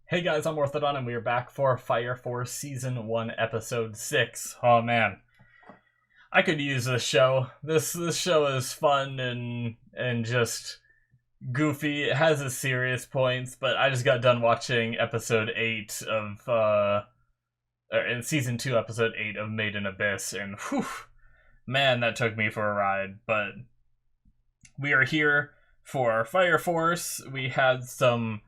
Hey guys, I'm Morthadon, and we are back for Fire Force Season 1, Episode 6. Oh man, I could use this show. This show is fun and just goofy. It has its serious points, but I just got done watching Episode 8 of, in Season 2, Episode 8 of Made in Abyss, and whew, man, that took me for a ride, but we are here for Fire Force. We had some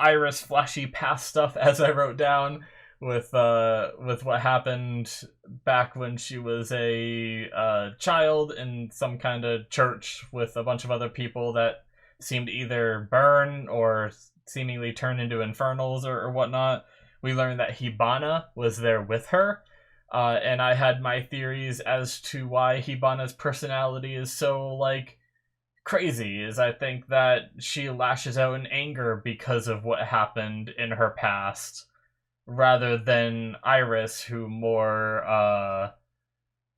Iris flashy past stuff, as I wrote down, with what happened back when she was a child in some kind of church with a bunch of other people that seemed to either burn or seemingly turn into infernals or whatnot. We learned that Hibana was there with her, and I had my theories as to why Hibana's personality is so, like, crazy. Is I think that she lashes out in anger because of what happened in her past, rather than Iris, who more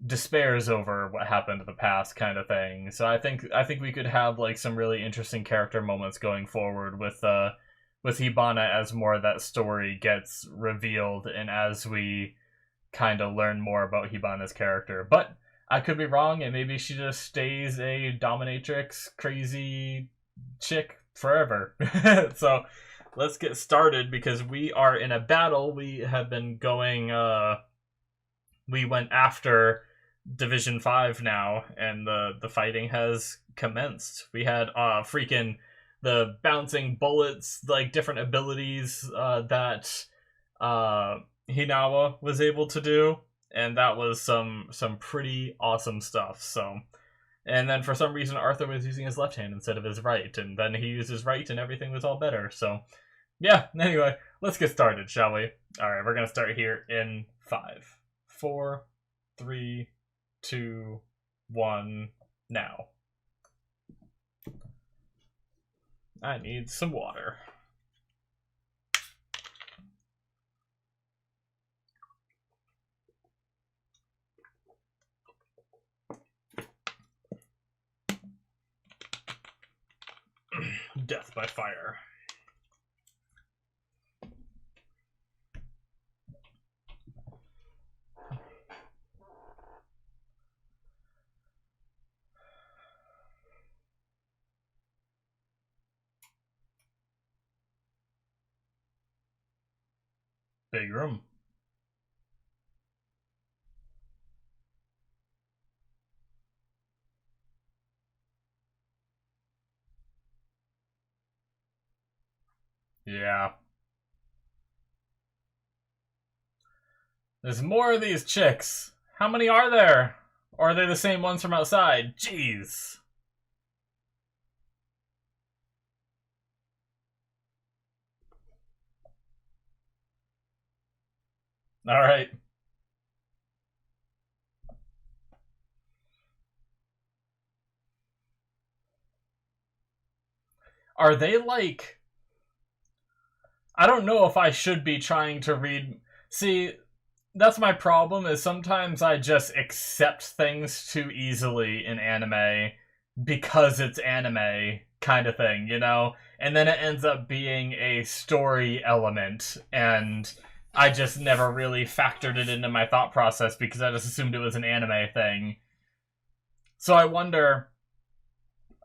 despairs over what happened in the past, kind of thing. So I think we could have like some really interesting character moments going forward with Hibana as more of that story gets revealed and as we kind of learn more about Hibana's character. But I could be wrong, and maybe she just stays a dominatrix crazy chick forever. So let's get started because we are in a battle. We have been going, we went after Division 5 now, and the fighting has commenced. We had freaking the bouncing bullets, like different abilities that Hinawa was able to do, and that was some pretty awesome stuff. So, and then for some reason Arthur was using his left hand instead of his right, and then he used his right and everything was all better. So yeah, anyway, let's get started, shall we? Alright, we're gonna start here in 5, 4, 3, 2, 1, now. I need some water. Death by fire. Big room. Yeah. There's more of these chicks. How many are there? Or are they the same ones from outside? Jeez. Alright. Are they like... I don't know if I should be trying to read... See, that's my problem, is sometimes I just accept things too easily in anime because it's anime, kind of thing, you know? And then it ends up being a story element, and I just never really factored it into my thought process because I just assumed it was an anime thing. So I wonder,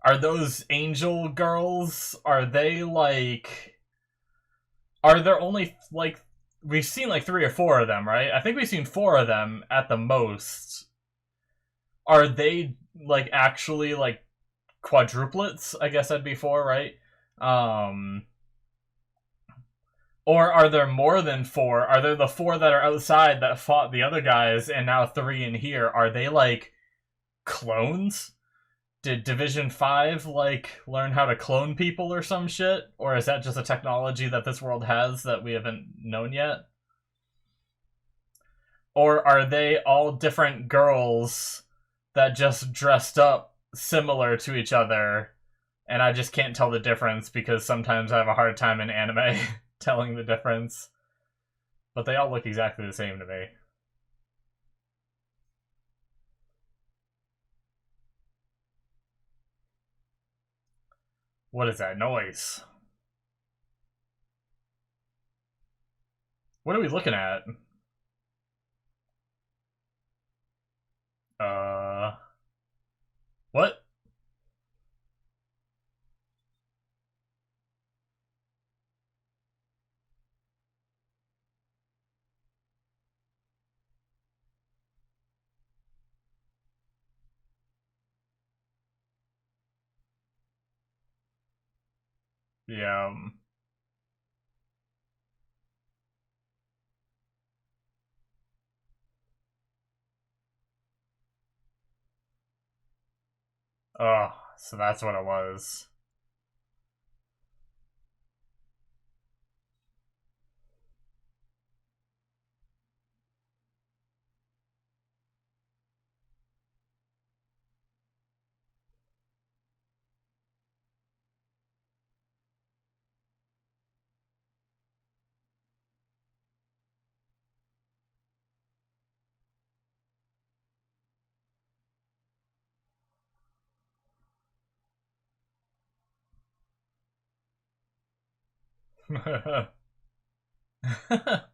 are those angel girls, are they like... Are there only, like, we've seen like 3 or 4 of them, right? I think we've seen 4 of them at the most. Are they like actually like quadruplets? I guess that'd be 4, right? Or are there more than 4? Are there the 4 that are outside that fought the other guys and now 3 in here? Are they like clones? Did Division 5 like learn how to clone people or some shit? Or is that just a technology that this world has that we haven't known yet? Or are they all different girls that just dressed up similar to each other, and I just can't tell the difference because sometimes I have a hard time in anime telling the difference. But they all look exactly the same to me. What is that noise? What are we looking at? What? Yeah. Oh, so that's what it was.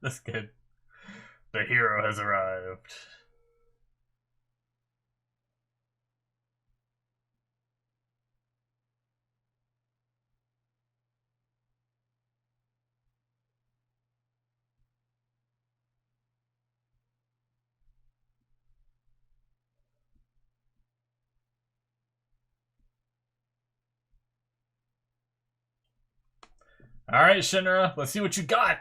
That's good. The hero has arrived. Alright, Shinra, let's see what you got!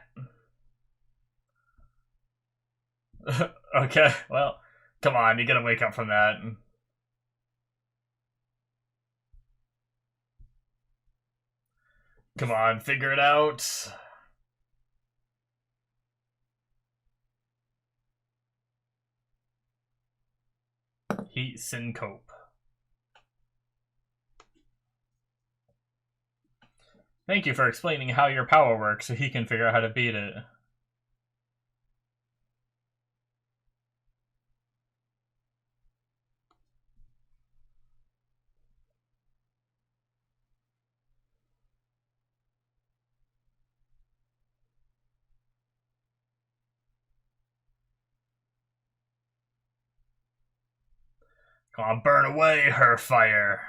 Okay, well, come on, you gotta wake up from that. Come on, figure it out. Heat syncope. Thank you for explaining how your power works so he can figure out how to beat it. Come on, burn away her fire.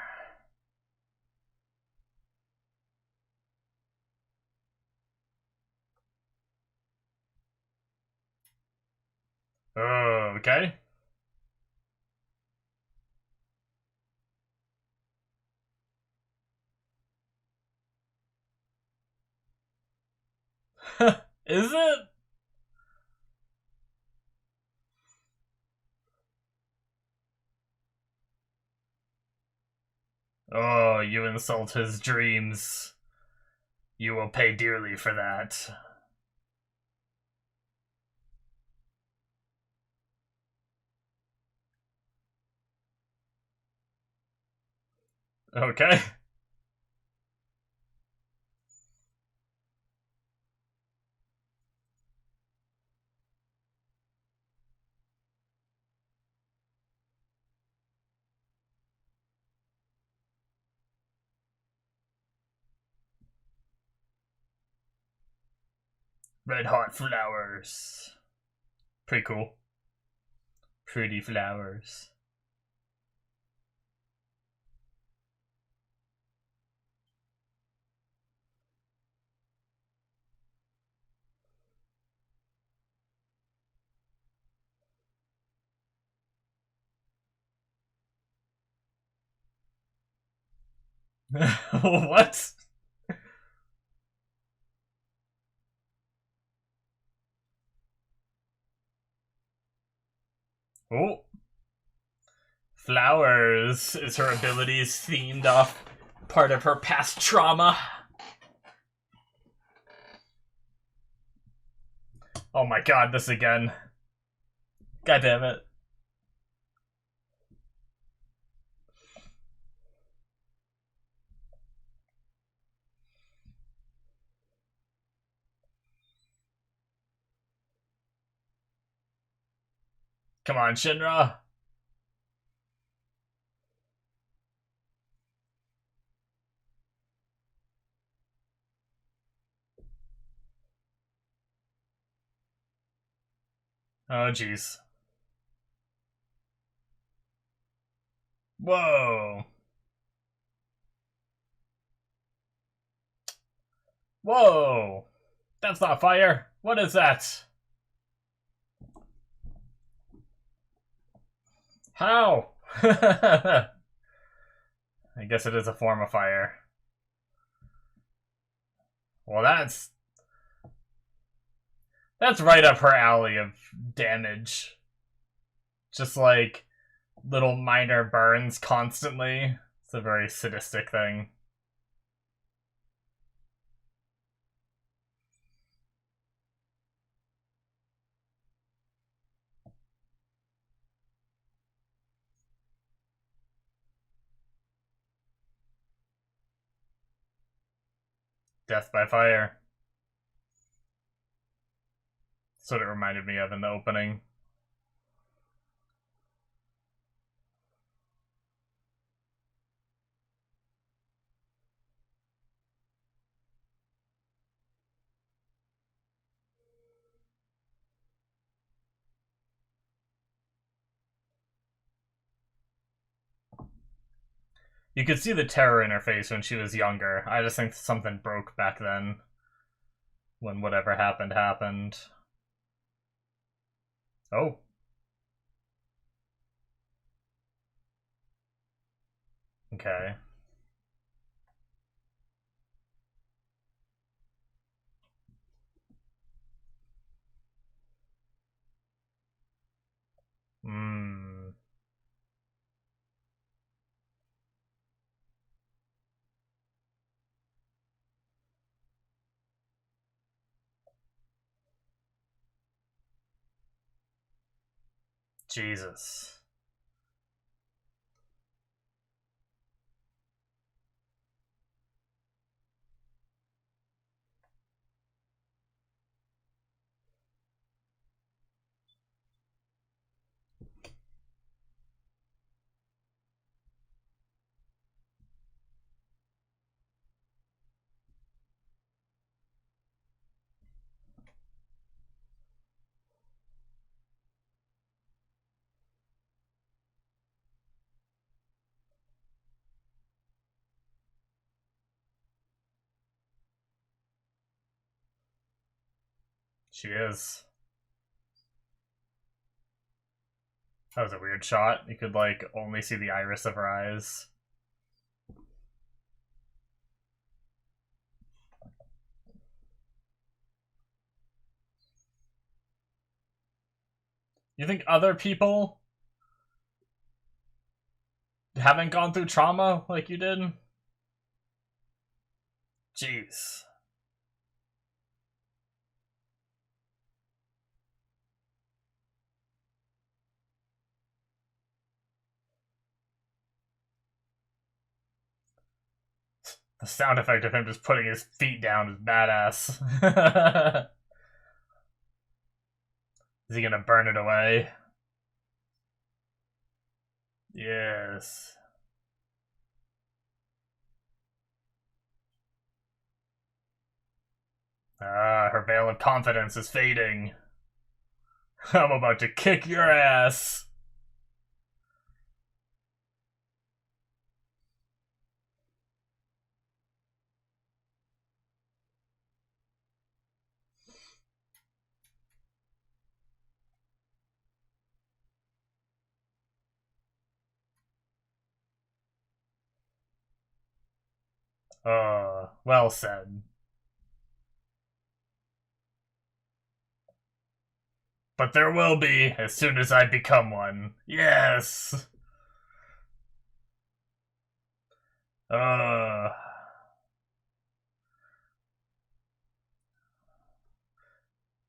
Oh, okay. Is it? Oh, you insult his dreams. You will pay dearly for that. Okay. Red hot flowers. Pretty cool. Pretty flowers. What? Oh. Flowers is her abilities themed off part of her past trauma. Oh my god, this again. God damn it. Come on, Shinra. Oh, jeez. Whoa. Whoa. That's not fire. What is that? How? I guess it is a form of fire. Well, that's right up her alley of damage. Just like little minor burns constantly. It's a very sadistic thing. Death by fire. That's what it reminded me of in the opening. You could see the terror in her face when she was younger. I just think something broke back then. When whatever happened, happened. Oh. Okay. Hmm. Jesus. She is. That was a weird shot. You could, like, only see the iris of her eyes. You think other people haven't gone through trauma like you did? Jeez. The sound effect of him just putting his feet down is badass. Is he gonna burn it away? Yes. Ah, her veil of confidence is fading. I'm about to kick your ass. Well said. But there will be as soon as I become one. Yes. Uh.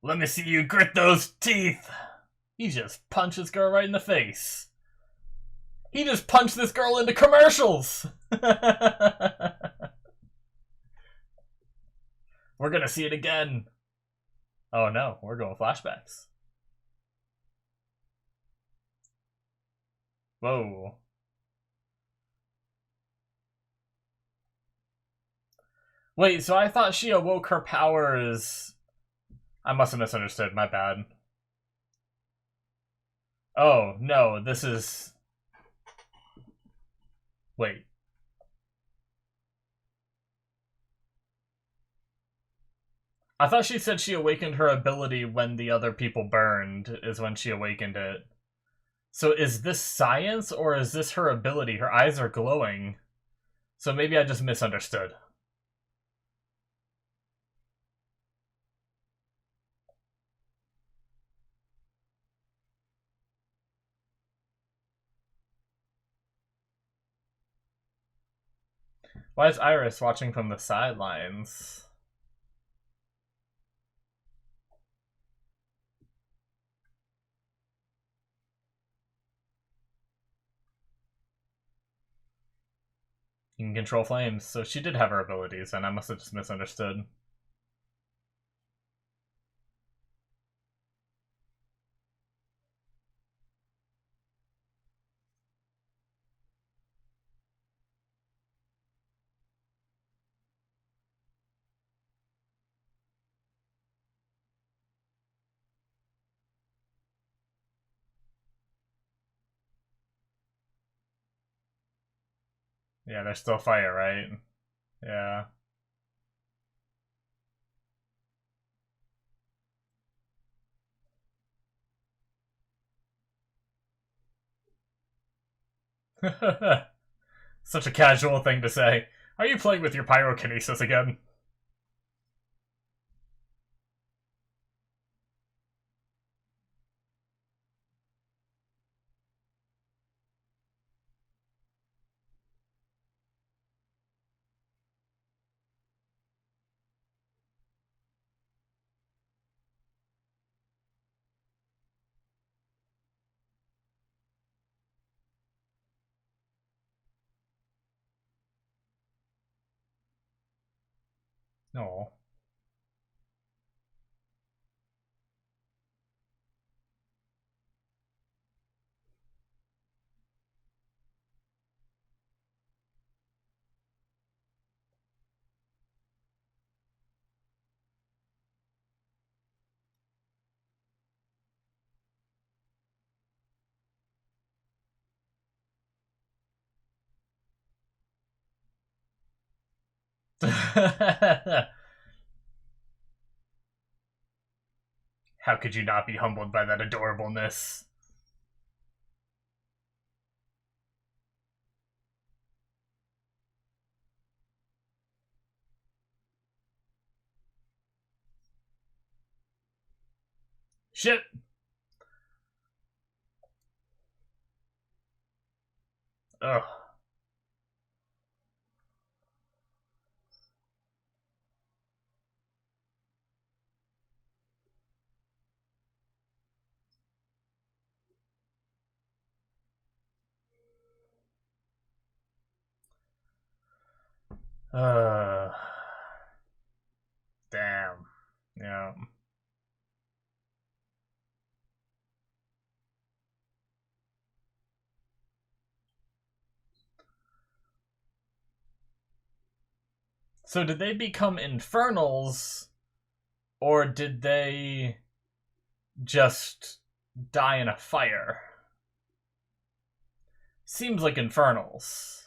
Let me see you grit those teeth. He just punched this girl right in the face. He just punched this girl into commercials. We're gonna see it again. Oh no, we're going flashbacks. Whoa. Wait, so I thought she awoke her powers. I must have misunderstood, my bad. Oh, no, this is... Wait. I thought she said she awakened her ability when the other people burned, is when she awakened it. So is this science, or is this her ability? Her eyes are glowing. So maybe I just misunderstood. Why is Iris watching from the sidelines? You can control flames, so she did have her abilities, and I must have just misunderstood. Yeah, there's still fire, right? Yeah. Such a casual thing to say. Are you playing with your pyrokinesis again? No. How could you not be humbled by that adorableness? Shit! Ugh. Uh. Damn. Yeah. So did they become infernals, or did they just die in a fire? Seems like infernals.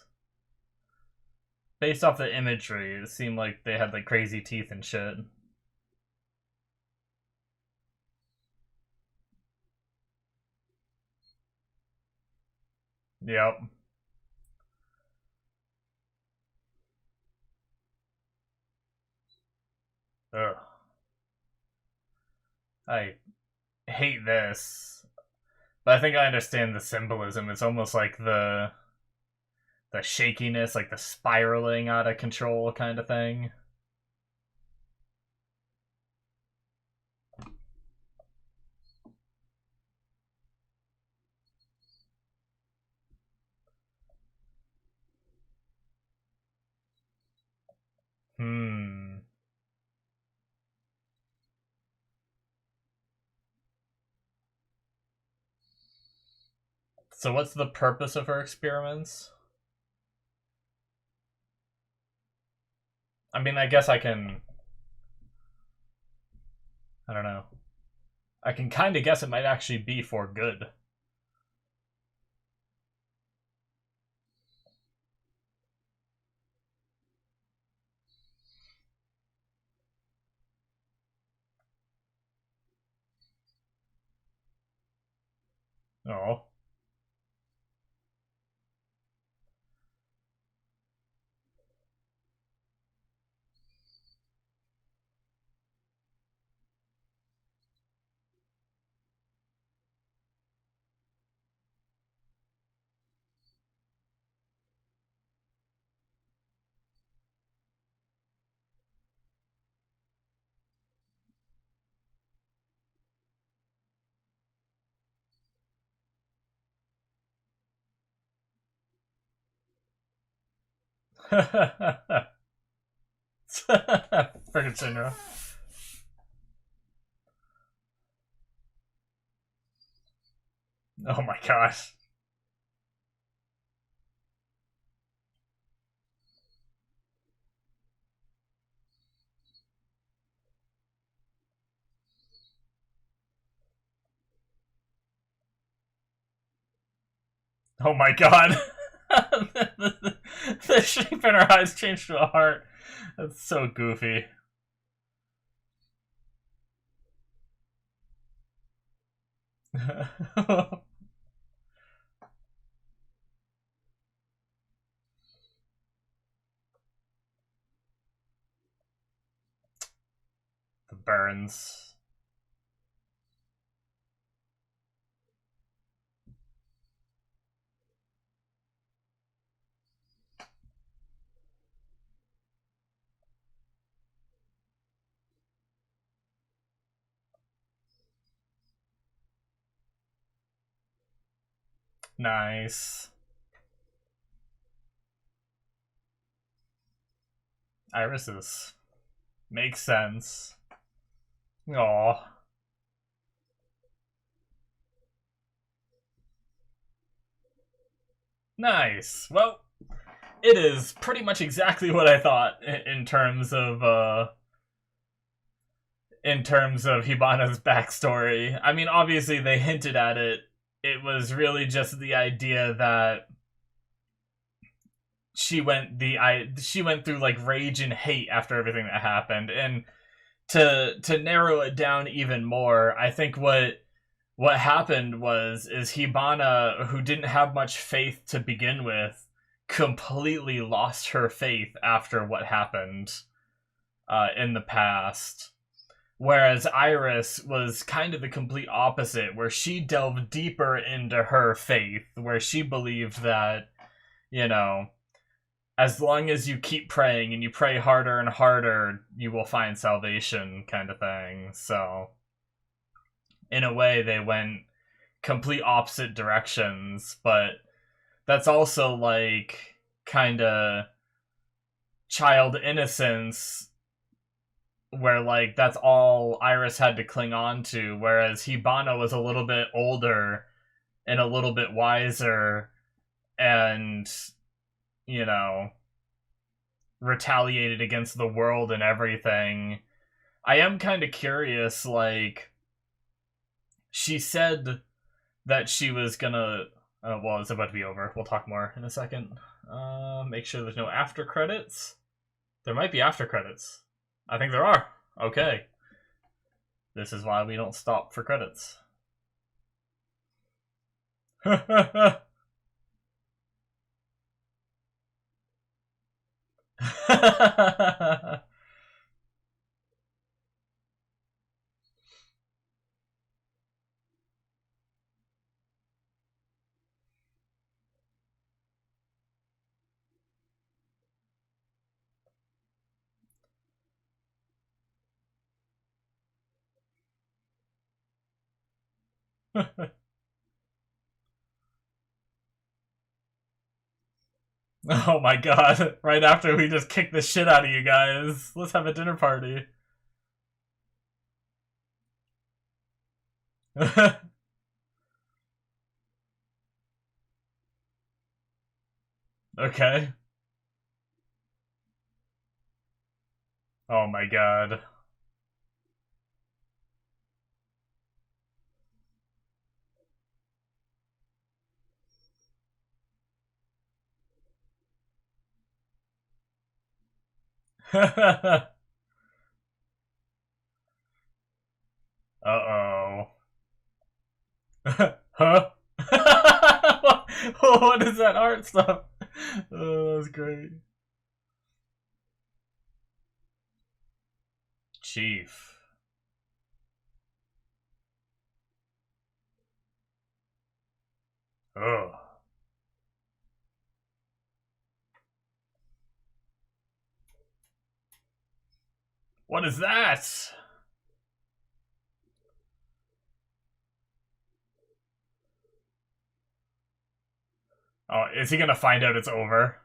Based off the imagery, it seemed like they had like crazy teeth and shit. Yep. Ugh. I hate this. But I think I understand the symbolism. It's almost like the shakiness, like the spiraling out of control kind of thing. Hmm. So what's the purpose of her experiments? I mean, I guess I can... I don't know. I can kind of guess it might actually be for good. Oh. Friggin' Shinra. Oh my gosh. Oh my god. The shape in her eyes changed to a heart. That's so goofy. The burns. Nice. Irises. Makes sense. Aw. Nice. Well, it is pretty much exactly what I thought in terms of Hibana's backstory. I mean, obviously they hinted at it. It was really just the idea that she went through like rage and hate after everything that happened, and to narrow it down even more, I think what happened is Hibana, who didn't have much faith to begin with, completely lost her faith after what happened in the past. Whereas Iris was kind of the complete opposite, where she delved deeper into her faith, where she believed that, you know, as long as you keep praying and you pray harder and harder, you will find salvation, kind of thing. So, in a way, they went complete opposite directions, but that's also like kind of child innocence, where like that's all Iris had to cling on to, whereas Hibana was a little bit older and a little bit wiser, and you know, retaliated against the world and everything. I am kind of curious, like, she said that she was gonna. Well, it's about to be over. We'll talk more in a second. Make sure there's no after credits. There might be after credits. I think there are. Okay. This is why we don't stop for credits. Oh my god. Right after we just kick the shit out of you guys. Let's have a dinner party. Okay. Oh my god. Uh-oh. Huh? What is that art stuff? Oh, that was great. Chief. Oh. What is that? Oh, is he gonna find out it's over?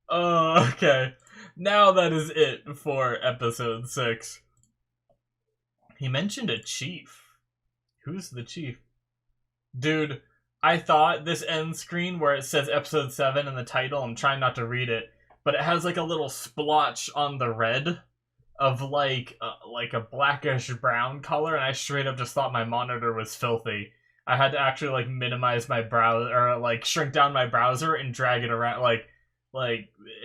Oh, okay. Now that is it for episode 6. He mentioned a chief. Who's the chief? Dude, I thought this end screen where it says episode 7 in the title, I'm trying not to read it, but it has like a little splotch on the red of like a blackish brown color, and I straight up just thought my monitor was filthy. I had to actually like minimize my browser, or like shrink down my browser and drag it around like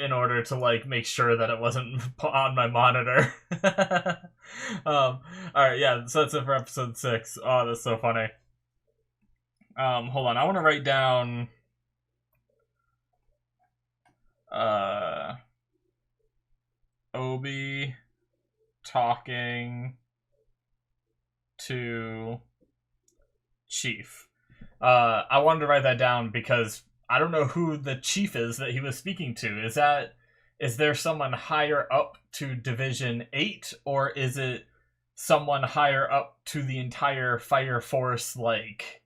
in order to like make sure that it wasn't on my monitor. All right, yeah, so that's it for episode 6. Oh, that's so funny. Hold on, I want to write down Obi talking to Chief. I wanted to write that down because I don't know who the chief is that he was speaking to. Is there someone higher up to Division 8, or is it someone higher up to the entire Fire Force, like,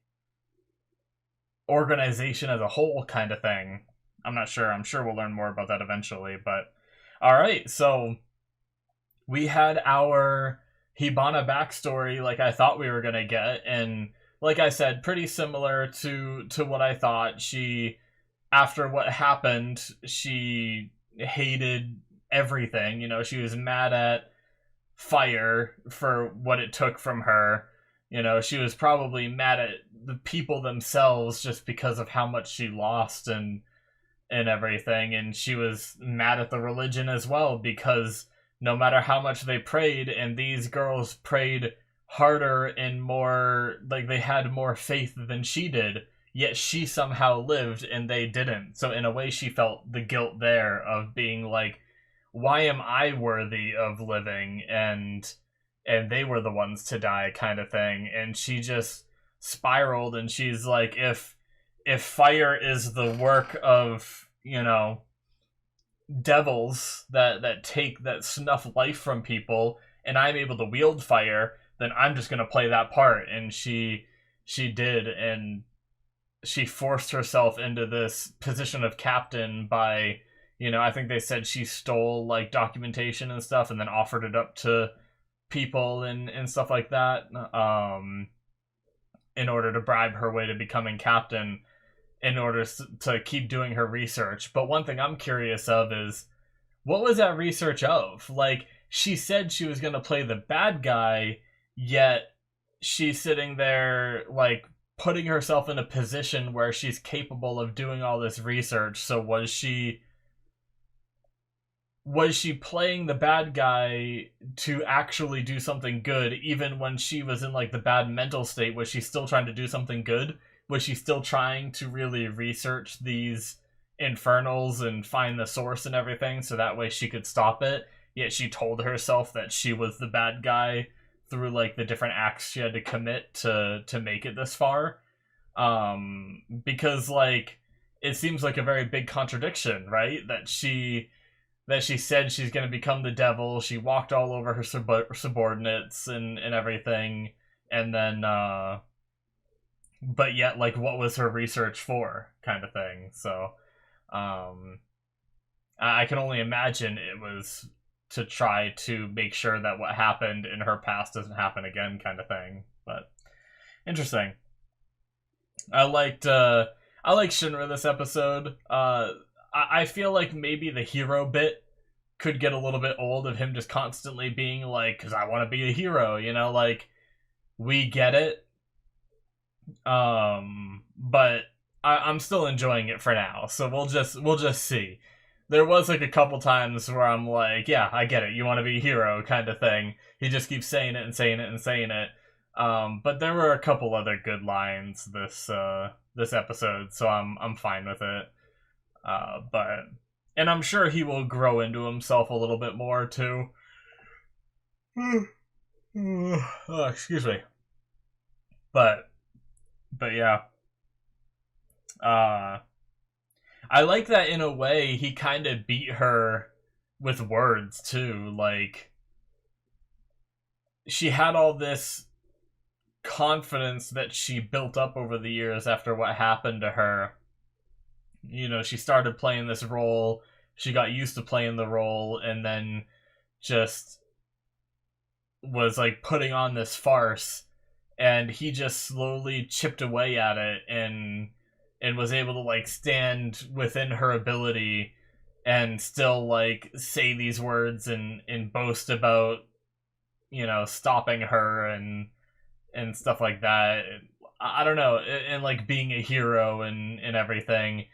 organization as a whole kind of thing? I'm not sure. I'm sure we'll learn more about that eventually, but alright, so we had our Hibana backstory like I thought we were gonna get, and like I said, pretty similar to what I thought. She, after what happened, she hated everything. You know, she was mad at Fire for what it took from her. You know, she was probably mad at the people themselves just because of how much she lost and everything. And she was mad at the religion as well, because no matter how much they prayed, and these girls prayed harder and more, like they had more faith than she did, yet she somehow lived and they didn't. So in a way she felt the guilt there of being like, why am I worthy of living and they were the ones to die, kind of thing. And she just spiraled, and she's like, if fire is the work of, you know, devils that snuff life from people, and I'm able to wield fire, then I'm just gonna play that part. And she did, and she forced herself into this position of captain by, you know, I think they said she stole like documentation and stuff and then offered it up to people and stuff like that, in order to bribe her way to becoming captain, in order to keep doing her research. But one thing I'm curious of is, what was that research of? Like, she said she was going to play the bad guy, yet she's sitting there, like, putting herself in a position where she's capable of doing all this research. So was she playing the bad guy to actually do something good, even when she was in, like, the bad mental state? Was she still trying to do something good? Was she still trying to really research these infernals and find the source and everything, so that way she could stop it? Yet she told herself that she was the bad guy through, like, the different acts she had to commit to make it this far. Because, like, it seems like a very big contradiction, right? That she said she's going to become the devil. She walked all over her subordinates and everything. And then, but yet, like, what was her research for, kind of thing. So, I can only imagine it was to try to make sure that what happened in her past doesn't happen again, kind of thing. But interesting. I liked Shinra this episode. I feel like maybe the hero bit could get a little bit old, of him just constantly being like, because I want to be a hero, you know, like, we get it. But I'm still enjoying it for now, so we'll just see. there was like a couple times where I'm like, yeah, I get it. You want to be a hero, kind of thing. He just keeps saying it and saying it and saying it. But there were a couple other good lines this episode, so I'm fine with it. But and I'm sure he will grow into himself a little bit more too. Oh, excuse me. But yeah. I like that in a way he kind of beat her with words too. Like she had all this confidence that she built up over the years after what happened to her. You know, she started playing this role, she got used to playing the role, and then just was like putting on this farce, and he just slowly chipped away at it and was able to like stand within her ability and still like say these words and boast about, you know, stopping her and stuff like that. I don't know, and like being a hero and everything.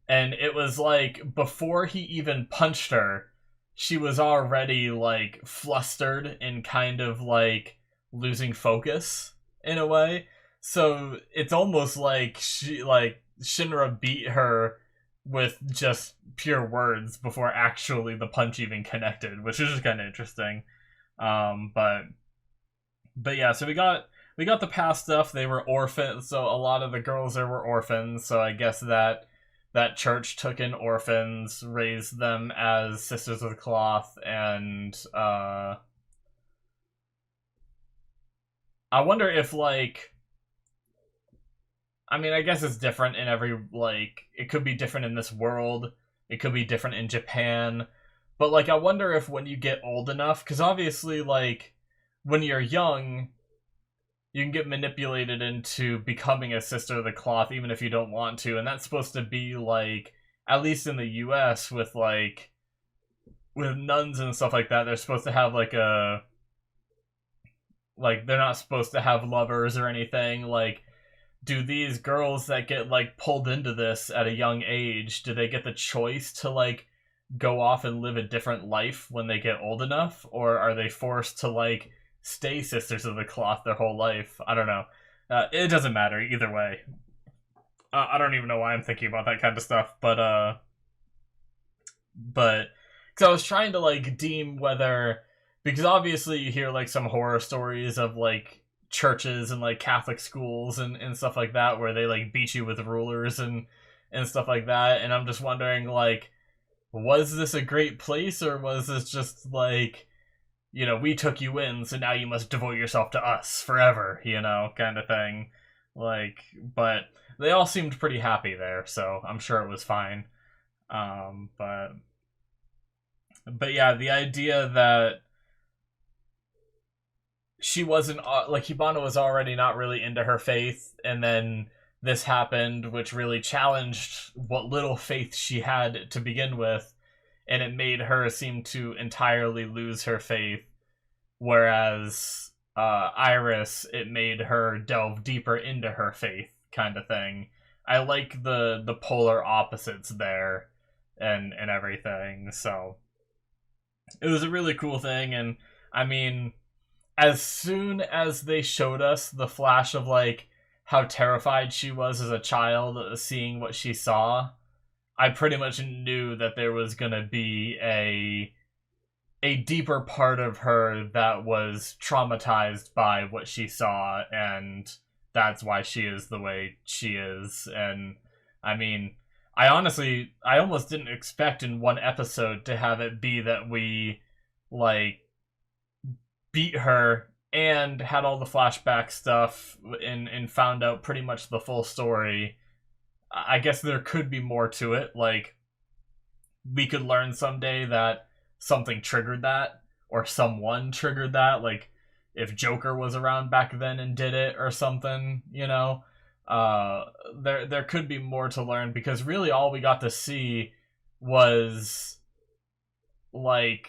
And it was like before he even punched her, she was already like flustered and kind of like losing focus in a way. So it's almost like Shinra beat her with just pure words before actually the punch even connected, which is just kind of interesting. But yeah, so we got the past stuff. They were orphans, so a lot of the girls there were orphans. So I guess that church took in orphans, raised them as Sisters of the Cloth, and I wonder if like, I mean, I guess it's different in every, like, it could be different in this world, it could be different in Japan, but like I wonder if when you get old enough, because obviously like when you're young you can get manipulated into becoming a Sister of the Cloth even if you don't want to, and that's supposed to be like, at least in the US with like with nuns and stuff like that, they're supposed to have like a, like they're not supposed to have lovers or anything. Like, do these girls that get like pulled into this at a young age, do they get the choice to like go off and live a different life when they get old enough, or are they forced to like stay Sisters of the Cloth their whole life? I don't know. It doesn't matter either way. I don't even know why I'm thinking about that kind of stuff, but because I was trying to like deem whether, because obviously you hear like some horror stories of like churches and like Catholic schools and stuff like that where they like beat you with rulers and stuff like that, and I'm just wondering like, was this a great place, or was this just like, you know, we took you in, so now you must devote yourself to us forever, you know, kind of thing. Like, but they all seemed pretty happy there, so I'm sure it was fine. But yeah, the idea that she wasn't, like, Hibana was already not really into her faith, and then this happened, which really challenged what little faith she had to begin with, and it made her seem to entirely lose her faith, whereas Iris, it made her delve deeper into her faith, kind of thing. I like the polar opposites there and everything, so it was a really cool thing. And I mean, as soon as they showed us the flash of like how terrified she was as a child seeing what she saw, I pretty much knew that there was gonna be a deeper part of her that was traumatized by what she saw, and that's why she is the way she is. And I mean, I almost didn't expect in one episode to have it be that we like beat her and had all the flashback stuff and found out pretty much the full story. I guess there could be more to it. Like, we could learn someday that something triggered that, or someone triggered that. Like, if Joker was around back then and did it or something, you know? There could be more to learn, because really all we got to see was like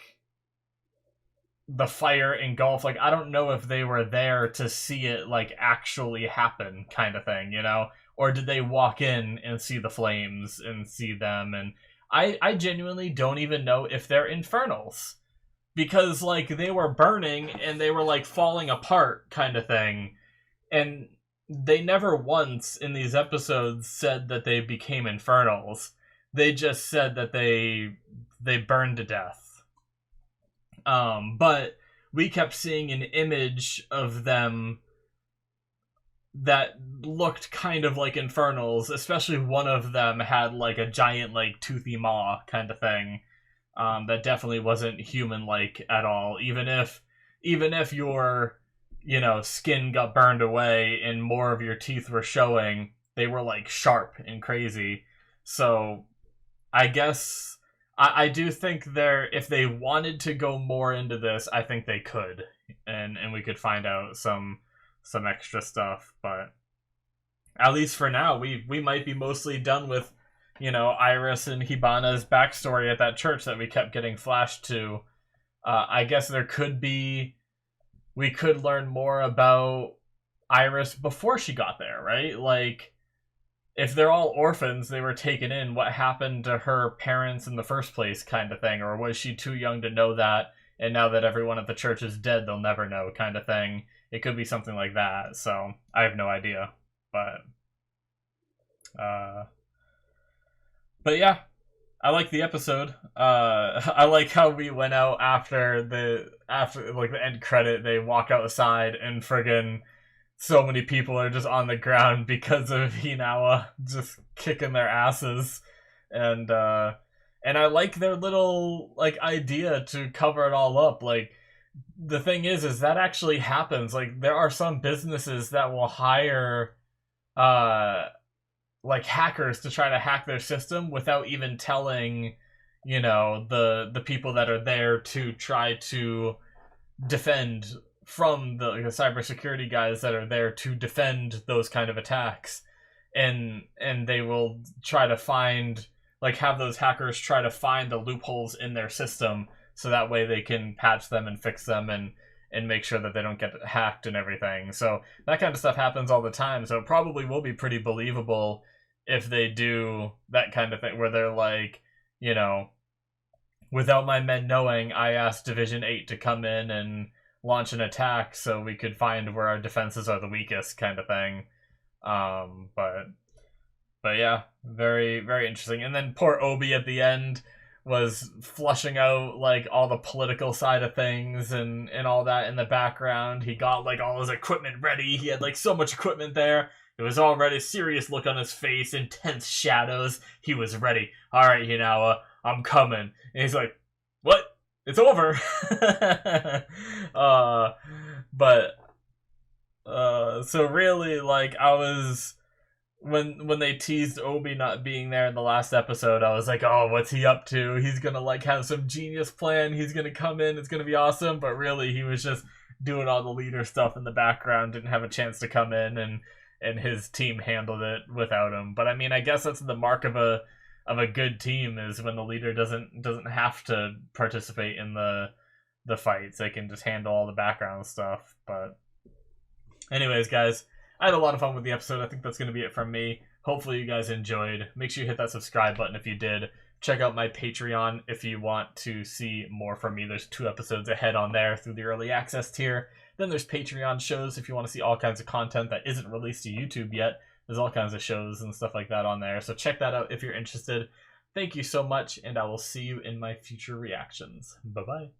the fire engulf. Like, I don't know if they were there to see it like actually happen, kind of thing, you know? Or did they walk in and see the flames and see them? And I genuinely don't even know if they're infernals. Because, like, they were burning and they were, like, falling apart kind of thing. And they never once in these episodes said that they became infernals. They just said that they burned to death. But we kept seeing an image of them that looked kind of like infernals, especially one of them had like a giant like toothy maw kind of thing. That definitely wasn't human-like at all. Even if your, you know, skin got burned away and more of your teeth were showing, they were like sharp and crazy. So I guess I do think if they wanted to go more into this, I think they could, and we could find out some extra stuff. But at least for now, we might be mostly done with, you know, Iris and Hibana's backstory at that church that we kept getting flashed to. I guess we could learn more about Iris before she got there, right? Like, if they're all orphans, they were taken in, what happened to her parents in the first place kind of thing? Or was she too young to know that, and now that everyone at the church is dead, they'll never know kind of thing? It could be something like that, so I have no idea. But yeah, I like the episode. I like how we went out after like the end credit. They walk outside and friggin' so many people are just on the ground because of Hinawa just kicking their asses, and I like their little like idea to cover it all up. Like, the thing is that actually happens. Like, there are some businesses that will hire like hackers to try to hack their system without even telling, you know, the people that are there to try to defend from the cybersecurity guys that are there to defend those kind of attacks. And they will try to find, like, have those hackers try to find the loopholes in their system so that way they can patch them and fix them and make sure that they don't get hacked and everything. So that kind of stuff happens all the time. So it probably will be pretty believable if they do that kind of thing where they're like, you know, without my men knowing, I asked Division 8 to come in and launch an attack so we could find where our defenses are the weakest kind of thing. But yeah, very, very interesting. And then poor Obi at the end was flushing out like all the political side of things and all that in the background. He got like all his equipment ready. He had like so much equipment there. It was already serious look on his face, intense shadows. He was ready. All right, Hinawa, I'm coming. And he's like, what? It's over. So really, like, I was, when they teased Obi not being there in the last episode, I was like, oh, what's he up to? He's gonna like have some genius plan. He's gonna come in. It's gonna be awesome. But really, he was just doing all the leader stuff in the background. Didn't have a chance to come in, and his team handled it without him. But I mean, I guess that's the mark of a good team, is when the leader doesn't have to participate in the fights. They can just handle all the background stuff. But anyways, guys, I had a lot of fun with the episode. I think that's going to be it from me. Hopefully you guys enjoyed. Make sure you hit that subscribe button if you did. Check out my Patreon if you want to see more from me. There's 2 episodes ahead on there through the early access tier. Then there's Patreon shows if you want to see all kinds of content that isn't released to YouTube yet. There's all kinds of shows and stuff like that on there. So check that out if you're interested. Thank you so much, and I will see you in my future reactions. Bye-bye.